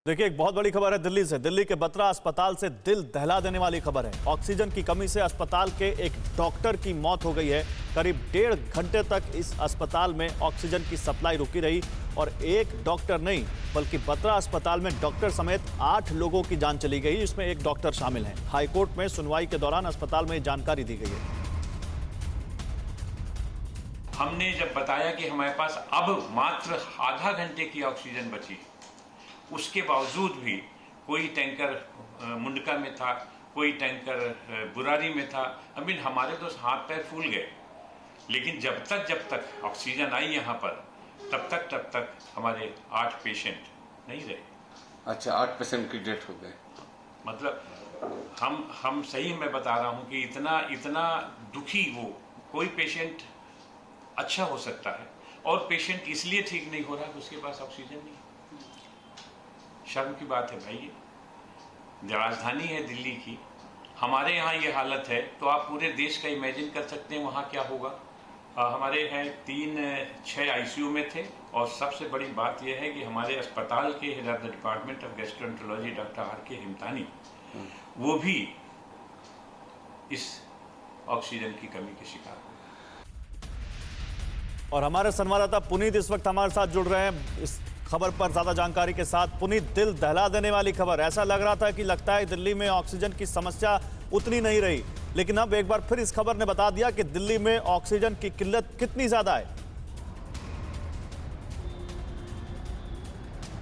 देखिए, एक बहुत बड़ी खबर है दिल्ली से। दिल्ली के बत्रा अस्पताल से दिल दहला देने वाली खबर है। ऑक्सीजन की कमी से अस्पताल के एक डॉक्टर की मौत हो गई है। करीब 1.5 घंटे तक इस अस्पताल में ऑक्सीजन की सप्लाई रुकी रही और एक डॉक्टर नहीं बल्कि बत्रा अस्पताल में डॉक्टर समेत 8 लोगों की जान चली गई, इसमें एक डॉक्टर शामिल है। हाईकोर्ट में सुनवाई के दौरान अस्पताल में जानकारी दी गई है। हमने जब बताया कि हमारे पास अब मात्र आधा घंटे की ऑक्सीजन बची, उसके बावजूद भी कोई टैंकर मुंडका में था, कोई टैंकर बुरारी में था। आई मीन हमारे तो हाथ पैर फूल गए। लेकिन जब तक ऑक्सीजन आई यहाँ पर तब तक हमारे 8 पेशेंट नहीं रहे। अच्छा, 8 पेशेंट की डेथ हो गए। मतलब हम सही मैं बता रहा हूँ कि इतना दुखी वो कोई पेशेंट अच्छा हो सकता है और पेशेंट इसलिए ठीक नहीं हो रहा कि उसके पास ऑक्सीजन नहीं। शर्म की बात है भाई, ये राजधानी है दिल्ली की, हमारे यहाँ ये हालत है तो आप पूरे देश का इमेजिन कर सकते हैं वहाँ क्या होगा। हमारे हैं 6 आईसीयू में थे और सबसे बड़ी बात यह है कि हमारे अस्पताल के head of the department of gastroenterology doctor R K. Himtani वो भी इस ऑक्सीजन की कमी के शिकार हुए। और हमारे संवाददाता पुनीत इस वक्त हमारे साथ जुड़ रहे हैं इस खबर पर ज्यादा जानकारी के साथ। पुनीत, दिल दहला देने वाली खबर। ऐसा लग रहा था कि लगता है दिल्ली में ऑक्सीजन की समस्या उतनी नहीं रही, लेकिन अब एक बार फिर इस खबर ने बता दिया कि दिल्ली में ऑक्सीजन की किल्लत कितनी ज्यादा है।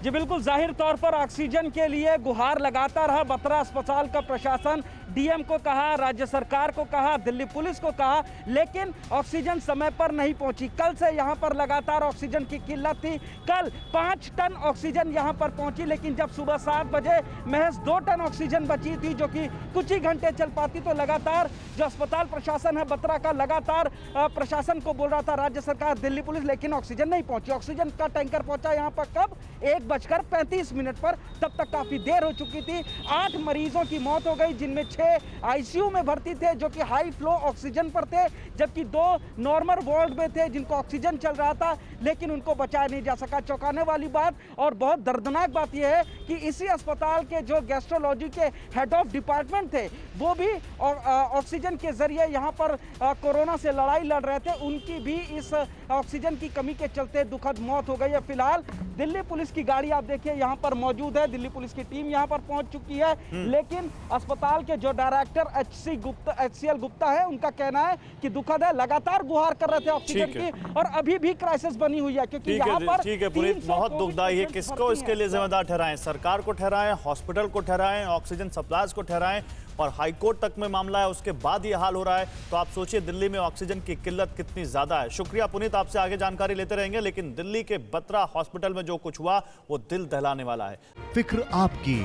जी बिल्कुल, जाहिर तौर पर ऑक्सीजन के लिए गुहार लगाता रहा बत्रा अस्पताल का प्रशासन। डीएम को कहा, राज्य सरकार को कहा, दिल्ली पुलिस को कहा, लेकिन ऑक्सीजन समय पर नहीं पहुंची। कल से यहां पर लगातार ऑक्सीजन की किल्लत थी। कल 5 टन ऑक्सीजन यहां पर पहुंची, लेकिन जब सुबह 7 बजे महज 2 टन ऑक्सीजन बची थी, जो कि कुछ ही घंटे चल पाती। तो लगातार जो अस्पताल प्रशासन है बत्रा का, लगातार प्रशासन को बोल रहा था राज्य सरकार, दिल्ली पुलिस, लेकिन ऑक्सीजन नहीं पहुंची। ऑक्सीजन का टैंकर पहुंचा यहाँ पर कब? 1:35 पर। तब तक काफी देर हो चुकी थी। 8 मरीजों की मौत हो गई, जिनमें 6 आईसीयू में भर्ती थे जो कि हाई फ्लो ऑक्सीजन पर थे, जबकि 2 नॉर्मल वार्ड में थे जिनको ऑक्सीजन चल रहा था, लेकिन उनको बचाया नहीं जा सका। चौंकाने वाली बात और बहुत दर्दनाक बात यह है कि इसी अस्पताल के जो गैस्ट्रोलॉजी के हेड ऑफ डिपार्टमेंट थे, वो भी ऑक्सीजन के जरिए यहाँ पर कोरोना से लड़ाई लड़ रहे थे। उनकी भी इस ऑक्सीजन की कमी के चलते दुखद मौत हो गई है। फिलहाल दिल्ली पुलिस की गाड़ी आप देखिए यहाँ पर मौजूद है, दिल्ली पुलिस की टीम यहाँ पर पहुंच चुकी है, लेकिन अस्पताल के जो डायरेक्टर HCL गुप्ता है, उनका कहना है कि दुखद है, लगातार गुहार कर रहे थे ऑक्सीजन की और अभी भी क्राइसिस बनी हुई है, क्योंकि यहाँ पर ठीक है पुनीत, बहुत दुखदाई है। किसको इसके लिए जिम्मेदार ठहराएं? सरकार को ठहराएं, हॉस्पिटल को ठहराएं, ऑक्सीजन सप्लाईज को ठहराएं, और हाईकोर्ट तक में मामला है, उसके बाद ये हाल हो रहा है। तो आप सोचिए दिल्ली में ऑक्सीजन की किल्लत कितनी ज्यादा है। शुक्रिया पुनीत, आपसे आगे जानकारी लेते रहेंगे, लेकिन दिल्ली के बत्रा हॉस्पिटल में जो कुछ हुआ वो दिल दहलाने वाला है। फिक्र आपकी,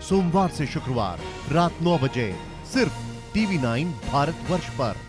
सोमवार से शुक्रवार रात 9 बजे सिर्फ TV9 भारतवर्ष पर।